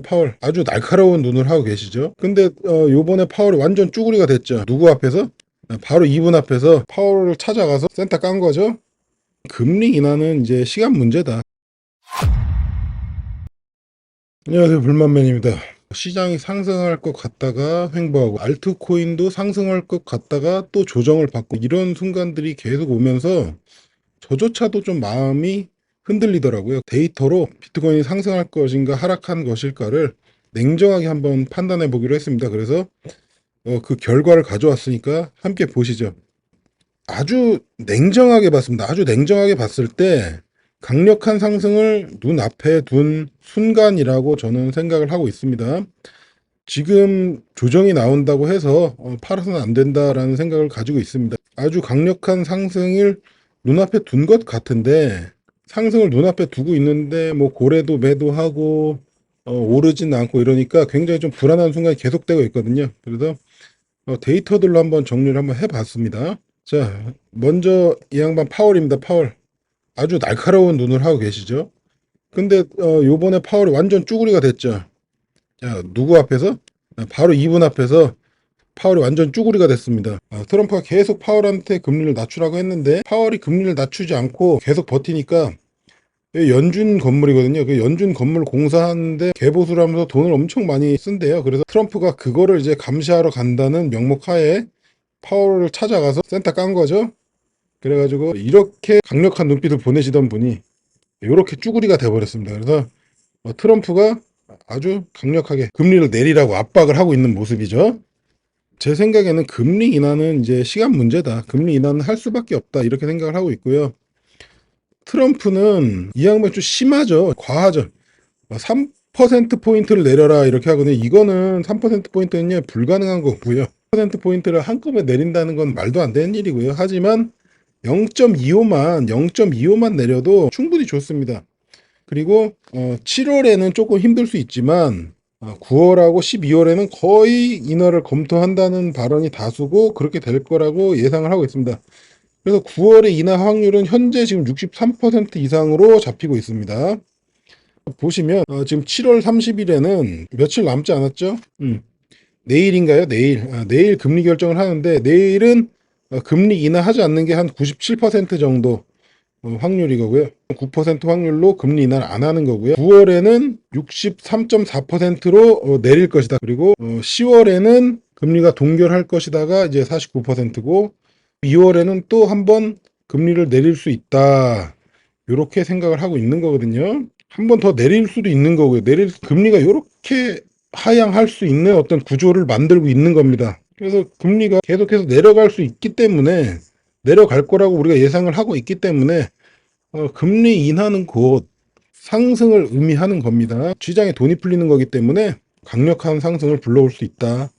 파월 아주 날카로운 눈을 하고 계시죠. 근데 요번에 파월이 완전 쭈구리가 됐죠. 누구 앞에서? 바로 이분 앞에서 파월을 찾아가서 센터 깐 거죠. 금리 인하는 이제 시간 문제다. 안녕하세요, 불만맨입니다. 시장이 상승할 것 같다가 횡보하고 알트코인도 상승할 것 같다가 또 조정을 받고 이런 순간들이 계속 오면서 저조차도 좀 마음이 흔들리더라고요. 데이터로 비트코인이 상승할 것인가 하락한 것일까를 냉정하게 한번 판단해 보기로 했습니다. 그래서 그 결과를 가져왔으니까 함께 보시죠. 아주 냉정하게 봤습니다. 아주 냉정하게 봤을 때 강력한 상승을 눈앞에 둔 순간이라고 저는 생각을 하고 있습니다. 지금 조정이 나온다고 해서 팔아서는 안 된다라는 생각을 가지고 있습니다. 아주 강력한 상승을 눈앞에 둔 것 같은데, 상승을 눈앞에 두고 있는데 뭐 고래도 매도하고 오르진 않고 이러니까 굉장히 좀 불안한 순간이 계속되고 있거든요. 그래서 데이터들로 한번 정리를 한번 해봤습니다. 자, 먼저 이 양반 파월입니다. 파월 아주 날카로운 눈을 하고 계시죠. 근데 요번에 파월이 완전 쭈구리가 됐죠. 자, 누구 앞에서? 바로 이분 앞에서 파월이 완전 쭈구리가 됐습니다. 트럼프가 계속 파월한테 금리를 낮추라고 했는데 파월이 금리를 낮추지 않고 계속 버티니까, 연준 건물이거든요. 그 연준 건물 공사하는데 개보수를 하면서 돈을 엄청 많이 쓴대요. 그래서 트럼프가 그거를 이제 감시하러 간다는 명목 하에 파월을 찾아가서 센터 깐 거죠. 그래가지고 이렇게 강력한 눈빛을 보내시던 분이 이렇게 쭈구리가 돼버렸습니다. 그래서 트럼프가 아주 강력하게 금리를 내리라고 압박을 하고 있는 모습이죠. 제 생각에는 금리 인하는 이제 시간 문제다. 금리 인하는 할 수밖에 없다. 이렇게 생각을 하고 있고요. 트럼프는 이 양반 좀 심하죠. 과하죠. 3%포인트를 내려라 이렇게 하거든요. 이거는 3%포인트는요 불가능한 거고요. 3%포인트를 한꺼번에 내린다는 건 말도 안 되는 일이고요. 하지만 0.25만 내려도 충분히 좋습니다. 그리고 7월에는 조금 힘들 수 있지만 9월하고 12월에는 거의 인하를 검토한다는 발언이 다수고 그렇게 될 거라고 예상을 하고 있습니다. 그래서 9월의 인하 확률은 현재 지금 63% 이상으로 잡히고 있습니다. 보시면 지금 7월 30일에는 며칠 남지 않았죠? 내일인가요? 내일 금리 결정을 하는데 내일은 금리 인하하지 않는 게 한 97% 정도 확률이고요. 9% 확률로 금리 인하를 안 하는 거고요. 9월에는 63.4%로 내릴 것이다. 그리고 10월에는 금리가 동결할 것이다가 이제 49%고 2월에는 또 한 번 금리를 내릴 수 있다. 이렇게 생각을 하고 있는 거거든요. 한 번 더 내릴 수도 있는 거고요. 금리가 이렇게 하향할 수 있는 어떤 구조를 만들고 있는 겁니다. 그래서 금리가 계속해서 내려갈 수 있기 때문에, 내려갈 거라고 우리가 예상을 하고 있기 때문에 금리 인하는 곧 상승을 의미하는 겁니다. 시장에 돈이 풀리는 거기 때문에 강력한 상승을 불러올 수 있다.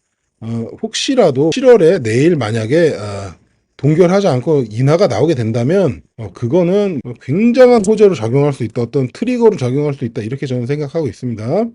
혹시라도 7월에 내일 만약에 동결하지 않고 인하가 나오게 된다면 그거는 굉장한 호재로 작용할 수 있다. 어떤 트리거로 작용할 수 있다. 이렇게 저는 생각하고 있습니다.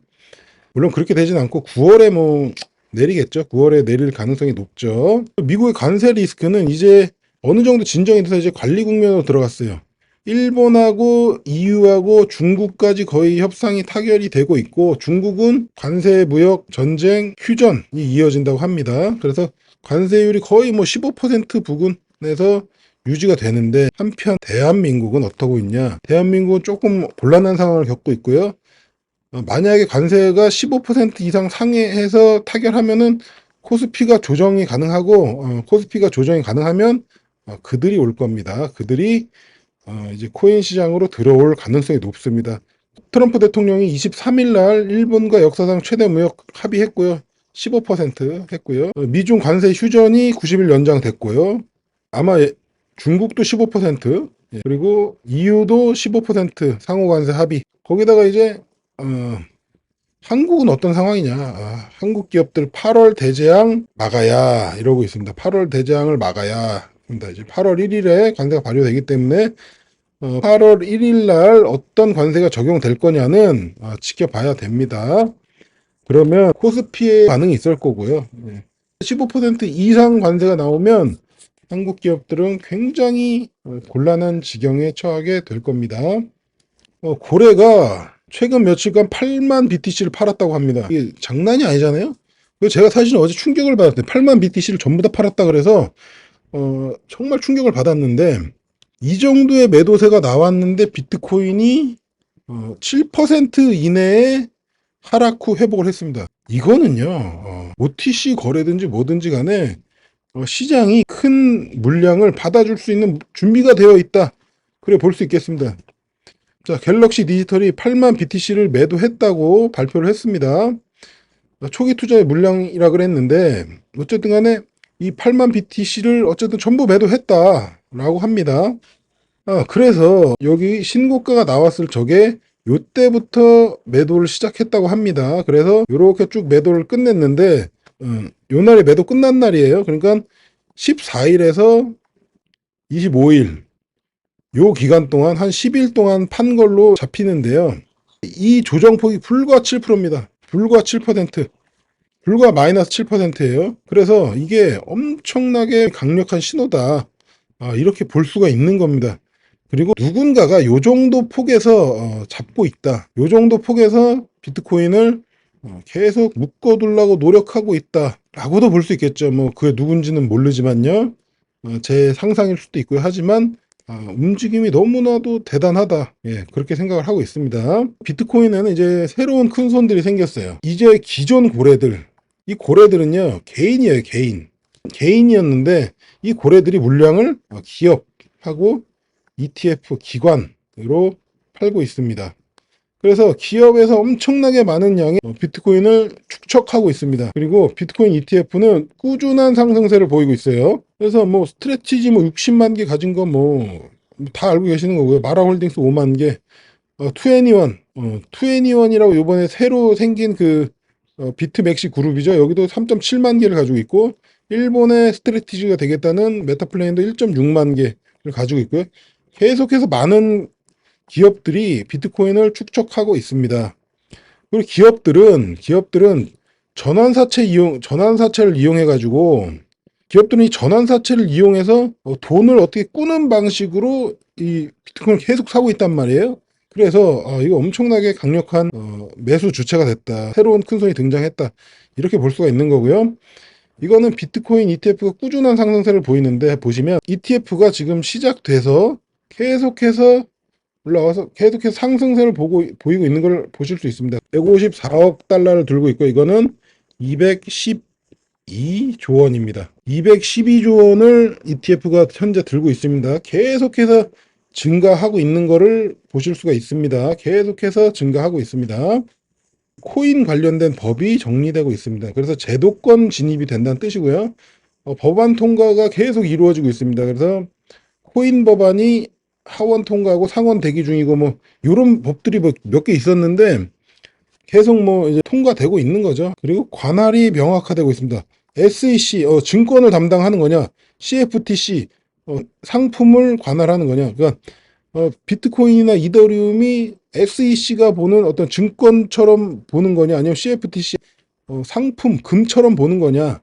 물론 그렇게 되진 않고 9월에 뭐 내리겠죠. 9월에 내릴 가능성이 높죠. 미국의 관세 리스크는 이제 어느 정도 진정이 돼서 이제 관리 국면으로 들어갔어요. 일본하고 EU하고 중국까지 거의 협상이 타결이 되고 있고, 중국은 관세 무역 전쟁 휴전이 이어진다고 합니다. 그래서 관세율이 거의 뭐 15% 부근에서 유지가 되는데, 한편 대한민국은 어떠고 있냐? 대한민국은 조금 곤란한 상황을 겪고 있고요. 만약에 관세가 15% 이상 상회해서 타결하면은 코스피가 조정이 가능하고, 코스피가 조정이 가능하면 그들이 올 겁니다. 그들이 이제 코인 시장으로 들어올 가능성이 높습니다. 트럼프 대통령이 23일 날 일본과 역사상 최대 무역 합의했고요. 15% 했고요. 미중 관세 휴전이 90일 연장됐고요. 아마 중국도 15%, 그리고 EU도 15% 상호 관세 합의. 거기다가 이제 한국은 어떤 상황이냐? 한국 기업들 8월 대재앙 막아야 이러고 있습니다. 8월 대재앙을 막아야 합니다. 이제 8월 1일에 관세가 발효되기 때문에 8월 1일 날 어떤 관세가 적용될 거냐는 지켜봐야 됩니다. 그러면 코스피의 반응이 있을 거고요. 15% 이상 관세가 나오면 한국 기업들은 굉장히 곤란한 지경에 처하게 될 겁니다. 고래가 최근 며칠간 8만 BTC를 팔았다고 합니다. 이게 장난이 아니잖아요. 그래서 제가 사실 어제 충격을 받았어요. 8만 BTC를 전부 다 팔았다 그래서 정말 충격을 받았는데, 이 정도의 매도세가 나왔는데 비트코인이 7% 이내에 하락 후 회복을 했습니다. 이거는요, OTC 거래든지 뭐든지 간에 시장이 큰 물량을 받아줄 수 있는 준비가 되어 있다, 그래 볼 수 있겠습니다. 자, 갤럭시 디지털이 8만 BTC를 매도했다고 발표를 했습니다. 초기 투자의 물량이라 그랬는데 어쨌든 간에 이 8만 BTC를 어쨌든 전부 매도했다라고 합니다. 그래서 여기 신고가가 나왔을 적에 요때부터 매도를 시작했다고 합니다. 그래서 이렇게 쭉 매도를 끝냈는데 요 날이 매도 끝난 날이에요. 그러니까 14일에서 25일 요 기간 동안 한 10일 동안 판 걸로 잡히는데요. 이 조정폭이 불과 7%입니다. 불과 7%. 불과 마이너스 7%예요. 그래서 이게 엄청나게 강력한 신호다, 이렇게 볼 수가 있는 겁니다. 그리고 누군가가 요 정도 폭에서 잡고 있다, 요 정도 폭에서 비트코인을 계속 묶어두려고 노력하고 있다 라고도 볼 수 있겠죠. 뭐 그게 누군지는 모르지만요, 제 상상일 수도 있고요. 하지만 움직임이 너무나도 대단하다, 예, 그렇게 생각을 하고 있습니다. 비트코인에는 이제 새로운 큰 손들이 생겼어요. 이제 기존 고래들, 이 고래들은요 개인이에요. 개인이었는데 이 고래들이 물량을 기업하고 ETF 기관으로 팔고 있습니다. 그래서 기업에서 엄청나게 많은 양의 비트코인을 축적하고 있습니다. 그리고 비트코인 ETF는 꾸준한 상승세를 보이고 있어요. 그래서 뭐 스트레티지 뭐 60만 개 가진 거 뭐 다 알고 계시는 거고요. 마라홀딩스 5만 개, 투애니원이라고 이번에 새로 생긴 그 비트맥시 그룹이죠. 여기도 3.7만 개를 가지고 있고, 일본의 스트레티지가 되겠다는 메타플레인도 1.6만 개를 가지고 있고요. 계속해서 많은 기업들이 비트코인을 축적하고 있습니다. 그리고 기업들은 전환사채를 이용해가지고, 기업들은 이 전환사채를 이용해서 돈을 어떻게 꾸는 방식으로 이 비트코인을 계속 사고 있단 말이에요. 그래서 이거 엄청나게 강력한 매수 주체가 됐다, 새로운 큰손이 등장했다, 이렇게 볼 수가 있는 거고요. 이거는 비트코인 ETF가 꾸준한 상승세를 보이는데, 보시면 ETF가 지금 시작돼서 계속해서 올라와서 계속해서 상승세를 보이고 있는 걸 보실 수 있습니다. 154억 달러를 들고 있고, 이거는 212조 원입니다. 212조 원을 ETF가 현재 들고 있습니다. 계속해서 증가하고 있는 거를 보실 수가 있습니다. 계속해서 증가하고 있습니다. 코인 관련된 법이 정리되고 있습니다. 그래서 제도권 진입이 된다는 뜻이고요. 법안 통과가 계속 이루어지고 있습니다. 그래서 코인 법안이 하원 통과하고 상원 대기 중이고, 뭐 이런 법들이 뭐 몇 개 있었는데 계속 뭐 이제 통과되고 있는 거죠. 그리고 관할이 명확화되고 있습니다. SEC 증권을 담당하는 거냐, CFTC 상품을 관할하는 거냐. 그러니까 비트코인이나 이더리움이 SEC가 보는 어떤 증권처럼 보는 거냐, 아니면 CFTC 상품 금처럼 보는 거냐,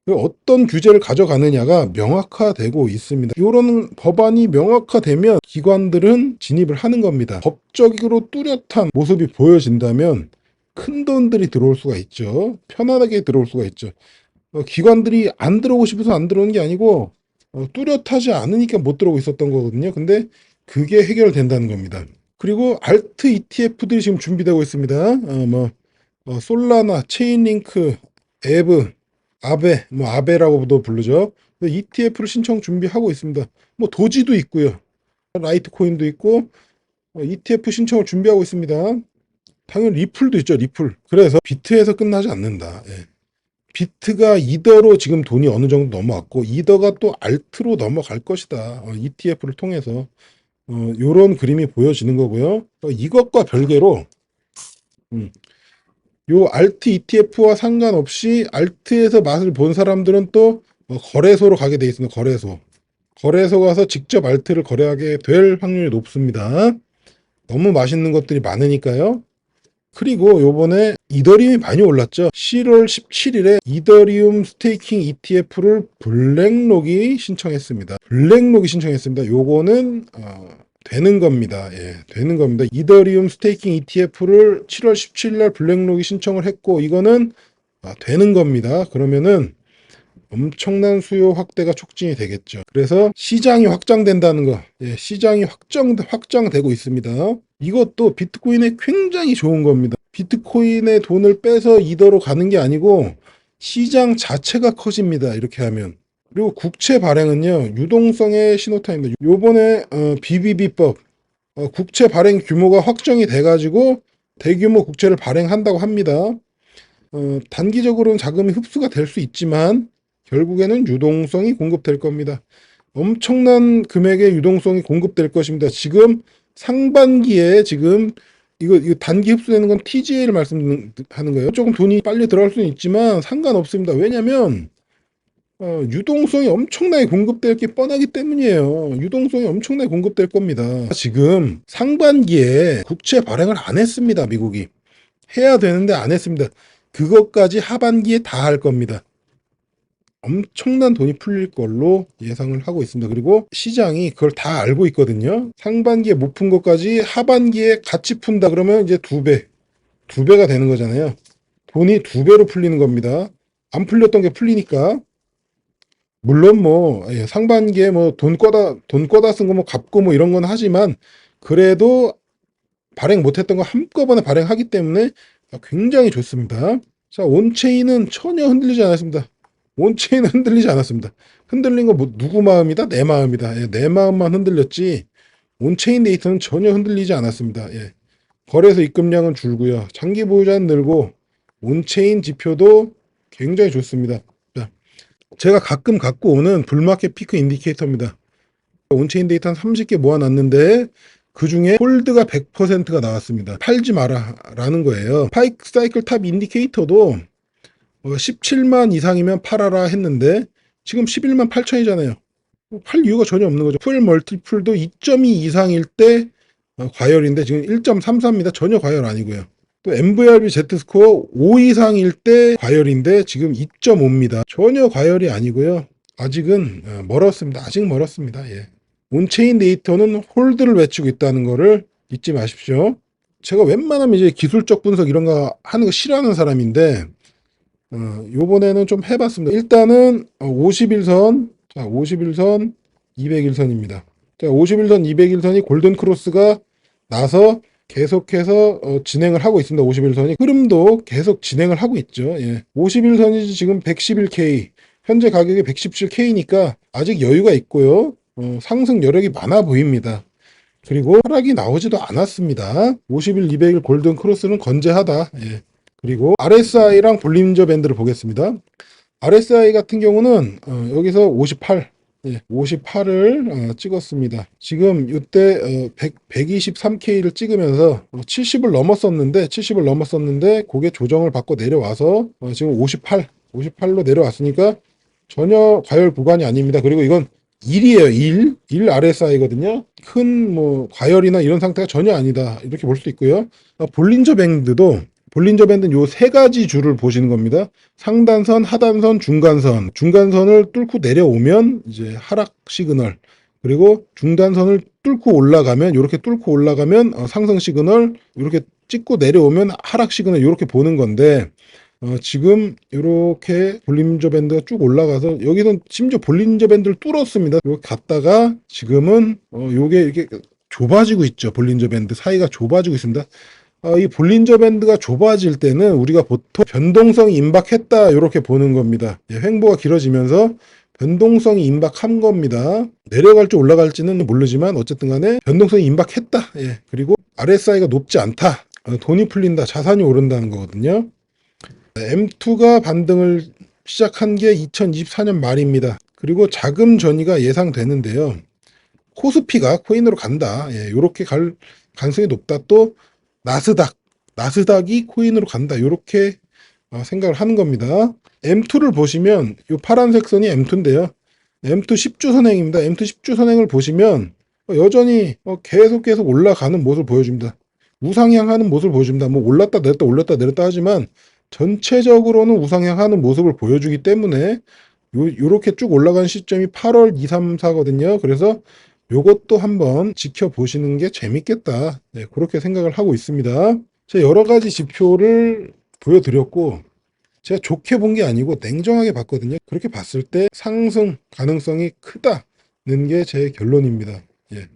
어떤 규제를 가져가느냐가 명확화되고 있습니다. 이런 법안이 명확화되면 기관들은 진입을 하는 겁니다. 법적으로 뚜렷한 모습이 보여진다면 큰 돈들이 들어올 수가 있죠. 편안하게 들어올 수가 있죠. 기관들이 안 들어오고 싶어서 안 들어오는 게 아니고 뚜렷하지 않으니까 못 들어오고 있었던 거거든요. 근데 그게 해결된다는 겁니다. 그리고 알트 ETF들이 지금 준비되고 있습니다. 솔라나, 체인링크, 에브, 아베라고도 부르죠. ETF를 신청 준비하고 있습니다. 뭐 도지도 있고요, 라이트코인도 있고, ETF 신청을 준비하고 있습니다. 당연히 리플도 있죠, 리플. 그래서 비트에서 끝나지 않는다. 예. 비트가 이더로 지금 돈이 어느 정도 넘어왔고, 이더가 또 알트로 넘어갈 것이다, ETF를 통해서. 요런 그림이 보여지는 거고요. 이것과 별개로 요 알트 ETF와 상관없이 알트에서 맛을 본 사람들은 또 거래소로 가게 돼 있습니다. 거래소 가서 직접 알트를 거래하게 될 확률이 높습니다. 너무 맛있는 것들이 많으니까요. 그리고 요번에 이더리움이 많이 올랐죠. 7월 17일에 이더리움 스테이킹 ETF를 블랙록이 신청했습니다. 요거는 되는 겁니다. 예, 되는 겁니다. 이더리움 스테이킹 ETF를 7월 17일 날 블랙록이 신청을 했고 이거는 되는 겁니다. 그러면은 엄청난 수요 확대가 촉진이 되겠죠. 그래서 시장이 확장된다는 거, 예, 시장이 확장되고 있습니다. 이것도 비트코인에 굉장히 좋은 겁니다. 비트코인의 돈을 빼서 이더로 가는 게 아니고 시장 자체가 커집니다. 이렇게 하면. 그리고 국채 발행은요, 유동성의 신호탄입니다. 요번에 BBB법 국채 발행 규모가 확정이 돼가지고 대규모 국채를 발행한다고 합니다. 단기적으로는 자금이 흡수가 될 수 있지만 결국에는 유동성이 공급될 겁니다. 엄청난 금액의 유동성이 공급될 것입니다. 지금 상반기에 지금 이거 단기 흡수되는 건 TGA를 말씀하는 거예요. 조금 돈이 빨리 들어갈 수는 있지만 상관없습니다. 왜냐면 유동성이 엄청나게 공급될 게 뻔하기 때문이에요. 유동성이 엄청나게 공급될 겁니다. 지금 상반기에 국채 발행을 안 했습니다. 미국이. 해야 되는데 안 했습니다. 그것까지 하반기에 다 할 겁니다. 엄청난 돈이 풀릴 걸로 예상을 하고 있습니다. 그리고 시장이 그걸 다 알고 있거든요. 상반기에 못 푼 것까지 하반기에 같이 푼다 그러면 이제 두 배가 되는 거잖아요. 돈이 두 배로 풀리는 겁니다. 안 풀렸던 게 풀리니까. 물론 뭐 상반기에 뭐 돈 꺼다 쓴 거 뭐 갚고 뭐 이런 건 하지만 그래도 발행 못했던 거 한꺼번에 발행하기 때문에 굉장히 좋습니다. 자, 온체인은 전혀 흔들리지 않았습니다. 온체인은 흔들리지 않았습니다. 흔들린 거 뭐 누구 마음이다? 내 마음이다. 예, 내 마음만 흔들렸지 온체인 데이터는 전혀 흔들리지 않았습니다. 예. 거래소 입금량은 줄고요. 장기 보유자는 늘고 온체인 지표도 굉장히 좋습니다. 자, 제가 가끔 갖고 오는 불마켓 피크 인디케이터입니다. 온체인 데이터 한 30개 모아놨는데 그 중에 홀드가 100%가 나왔습니다. 팔지 마라 라는 거예요. 파이크 사이클 탑 인디케이터도 17만 이상이면 팔아라 했는데 지금 11만 8천이잖아요. 팔 이유가 전혀 없는 거죠. 풀 멀티플도 2.2 이상일 때 과열인데 지금 1.34입니다. 전혀 과열 아니고요. 또 MVRV Z스코어 5 이상일 때 과열인데 지금 2.5입니다. 전혀 과열이 아니고요. 아직은 멀었습니다. 아직 멀었습니다. 예. 온체인 데이터는 홀드를 외치고 있다는 거를 잊지 마십시오. 제가 웬만하면 이제 기술적 분석 이런 거 하는 거 싫어하는 사람인데 요번에는 좀 해봤습니다. 일단은 51선, 자 51선, 201선입니다. 자 51선, 201선이 골든 크로스가 나서 계속해서 진행을 하고 있습니다. 51선이 흐름도 계속 진행을 하고 있죠. 예. 51선이 지금 111K, 현재 가격이 117K니까 아직 여유가 있고요. 상승 여력이 많아 보입니다. 그리고 하락이 나오지도 않았습니다. 50일, 200일 골든 크로스는 건재하다. 예. 그리고 RSI랑 볼린저 밴드를 보겠습니다. RSI 같은 경우는 여기서 58, 예, 58을 찍었습니다. 지금 이때 123K를 찍으면서 70을 넘었었는데 그게 조정을 받고 내려와서 지금 58로 내려왔으니까 전혀 과열 구간이 아닙니다. 그리고 이건 1이에요. 1 RSI거든요. 큰 뭐 과열이나 이런 상태가 전혀 아니다. 이렇게 볼 수 있고요. 볼린저 밴드는 요 세 가지 줄을 보시는 겁니다. 상단선, 하단선, 중간선. 중간선을 뚫고 내려오면 이제 하락 시그널. 그리고 중단선을 뚫고 올라가면 이렇게 뚫고 올라가면 상승 시그널. 이렇게 찍고 내려오면 하락 시그널. 이렇게 보는 건데 지금 이렇게 볼린저 밴드가 쭉 올라가서 여기서 심지어 볼린저 밴드를 뚫었습니다. 이렇게 갔다가 지금은 요게 이렇게 좁아지고 있죠. 볼린저 밴드 사이가 좁아지고 있습니다. 이 볼린저 밴드가 좁아질 때는 우리가 보통 변동성이 임박했다 이렇게 보는 겁니다. 횡보가 길어지면서 변동성이 임박한 겁니다. 내려갈지 올라갈지는 모르지만 어쨌든 간에 변동성이 임박했다. 예. 그리고 RSI가 높지 않다. 돈이 풀린다. 자산이 오른다는 거거든요. M2가 반등을 시작한 게 2024년 말입니다. 그리고 자금 전이가 예상되는데요. 코스피가 코인으로 간다. 예, 요렇게 갈 가능성이 높다. 또 나스닥이 코인으로 간다. 이렇게 생각을 하는 겁니다. M2를 보시면 이 파란색 선이 M2인데요. M2 10주 선행입니다. M2 10주 선행을 보시면 여전히 계속 올라가는 모습을 보여줍니다. 우상향하는 모습을 보여줍니다. 뭐 올랐다 내렸다 하지만 전체적으로는 우상향하는 모습을 보여주기 때문에 요렇게 쭉 올라간 시점이 8월 2, 3, 4거든요. 그래서 요것도 한번 지켜보시는 게 재밌겠다. 네, 그렇게 생각을 하고 있습니다. 제가 여러 가지 지표를 보여드렸고, 제가 좋게 본 게 아니고 냉정하게 봤거든요. 그렇게 봤을 때 상승 가능성이 크다는 게 제 결론입니다. 예.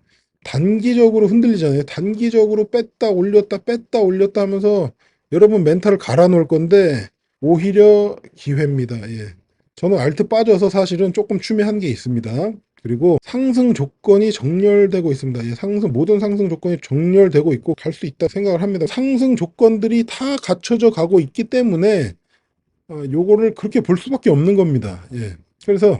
단기적으로 흔들리잖아요. 단기적으로 뺐다 올렸다 하면서 여러분 멘탈을 갈아 놓을 건데 오히려 기회입니다. 예. 저는 알트 빠져서 사실은 조금 추매한 게 있습니다. 그리고 상승 조건이 정렬되고 있습니다. 예, 모든 상승 조건이 정렬되고 있고 갈 수 있다 생각을 합니다. 상승 조건들이 다 갖춰져 가고 있기 때문에 요거를 그렇게 볼 수밖에 없는 겁니다. 예. 그래서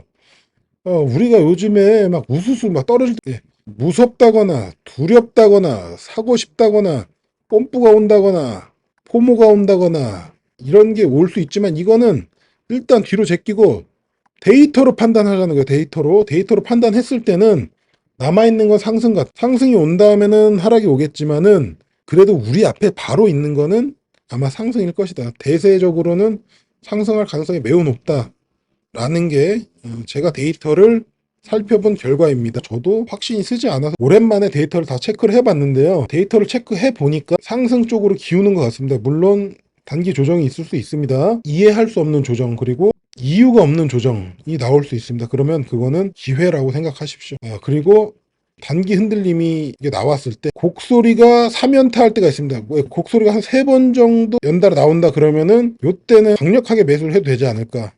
우리가 요즘에 막 우수수 막 떨어질 때 무섭다거나 두렵다거나 사고 싶다거나 뽐뿌가 온다거나 포모가 온다거나 이런 게 올 수 있지만 이거는 일단 뒤로 제끼고 데이터로 판단하자는 거예요. 데이터로 판단했을 때는 남아있는 건 상승이 온 다음에는 하락이 오겠지만은 그래도 우리 앞에 바로 있는 거는 아마 상승일 것이다. 대세적으로는 상승할 가능성이 매우 높다라는 게 제가 데이터를 살펴본 결과입니다. 저도 확신이 쓰지 않아서 오랜만에 데이터를 다 체크를 해봤는데요. 데이터를 체크해 보니까 상승 쪽으로 기우는 것 같습니다. 물론 단기 조정이 있을 수 있습니다. 이해할 수 없는 조정 그리고 이유가 없는 조정이 나올 수 있습니다. 그러면 그거는 기회라고 생각하십시오. 그리고 단기 흔들림이 이게 나왔을 때 곡소리가 3연타 할 때가 있습니다. 곡소리가 한 3번 정도 연달아 나온다 그러면은 요때는 강력하게 매수를 해도 되지 않을까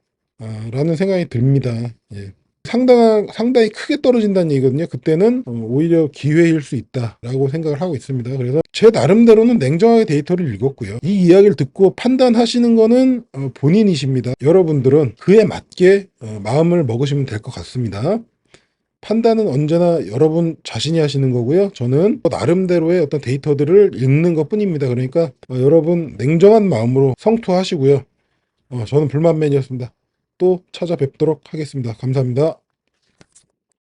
라는 생각이 듭니다. 예. 상당히 크게 떨어진다는 얘기거든요. 그때는 오히려 기회일 수 있다라고 생각을 하고 있습니다. 그래서 제 나름대로는 냉정하게 데이터를 읽었고요. 이 이야기를 듣고 판단하시는 거는 본인이십니다. 여러분들은 그에 맞게 마음을 먹으시면 될 것 같습니다. 판단은 언제나 여러분 자신이 하시는 거고요. 저는 나름대로의 어떤 데이터들을 읽는 것 뿐입니다. 그러니까 여러분 냉정한 마음으로 성투하시고요. 저는 불만맨이었습니다. 또 찾아뵙도록 하겠습니다. 감사합니다.